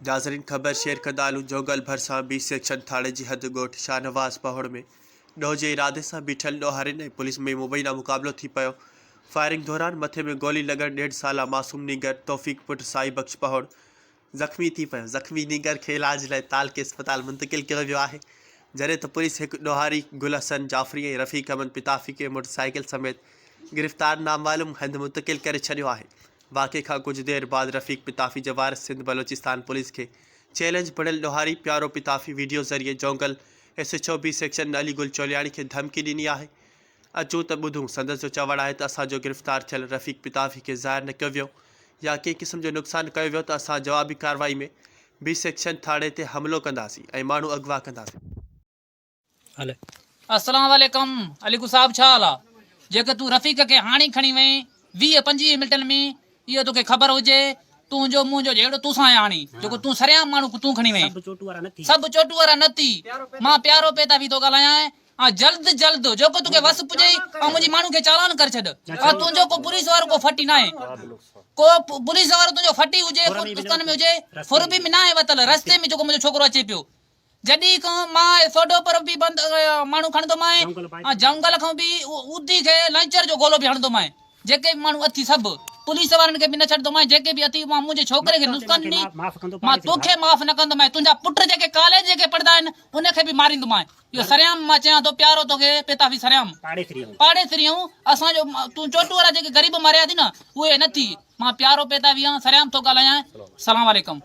नाज़रीन ख़बर share कंदालू जोगल भरसा B section थाणे जी हद ॻोठ शाहनवाज़ पहाड़ में ॾोह जे इरादे सां बीठल ॾोहारिन ऐं पुलिस में मुबैना मुक़ाबिलो थी पियो। फायरिंग दौरान मथे में गोली लॻण 1.5 साला मासूम नीगर तौफ़ीक़ पुट साई बख्श पहाड़ ज़ख़्मी थी पियो। ज़ख़्मी नीगर खे इलाज लाइ ताल के अस्पताल मुंतकिल कयो वियो आहे, जॾहिं त पुलिस हिकु ॾोहारी गुल हसन जाफ़री ऐं रफ़ीक अहमद पिताफ़ी खे मोटरसाइकिल समेत गिरफ़्तार नामालूम हंधि मुंतकिल करे छॾियो आहे। वाक़े खां कुछ देर बाद रफ़ीक पिताफ़ी जे वारिस सिंध बलोचिस्तान पुलिस के चैलेंज पढ़ियल ॾोहारी प्यारो पिताफ़ी वीडियो ज़रिए जोंगल SHO बी सेक्शन अली गुल चोलियाणी के धमकी ॾिनी आहे। अचूं त ॿुधूं। संदसि जो चवणु आहे त असांजो गिरफ़्तार थियल रफ़ीक पिताफ़ी खे ज़ाहिर न कयो वियो या कंहिं क़िस्म जो नुक़सानु कयो वियो त असां जवाबी कार्रवाई में बी सेक्शन थाणे ते हमिलो कंदासीं ऐं माण्हू अगवा कंदासीं। अस्सलाम वालेकुम अली साहब छा हाल आहे? जेके तूं रफ़ीक के हाणे खणी वई 20-25 मिंटनि में इहो तोखे ख़बर हुजे तुंहिंजो मुंहिंजो जहिड़ो तूं सां हाणे जेको तूं सरियाम माण्हू तूं खणी वई सभु चोटू वारा न थी। मां प्यारो पेता बि थो ॻाल्हायां जल्द जल्द जेको तोखे वस पुॼे ऐं मुंहिंजी माण्हू खे चालान करे छॾ। तुंहिंजो को पुलिस वारो को फटी न आहे, को पुलिस वारो तुंहिंजो फटी हुजे पाकिस्तान में हुजे फुरबी में न आहे वतल रस्ते में जेको मुंहिंजो छोकिरो अचे पियो जॾहिं खां मां सोडो पर बि बंदि माण्हू खणंदो मां जंगल खां बि उदी खे लंचर जो गोलो बि हणंदो मां जेके बि माण्हू अथी सभु पुलिस वारनि खे बि न छॾंदो मां जेके बि अथी मां मुंहिंजे छोकिरे खे नुक़सानु ॾिनी मां तोखे माफ़ न कंदो मां। तुंहिंजा पुट जेके कॉलेज जेके पढ़ंदा आहिनि उनखे बि मारींदो मां। इहो सरियाम मां चयां थो प्यारो तोखे पेताफ़ी सरियाम पाड़े सिरियूं असांजो तूं चोटू वारा जेके ग़रीब मारिया थी न उहे न थी। मां प्यारो पेताफ़ी सरियाम थो ॻाल्हायां। सलाम वालेकुम।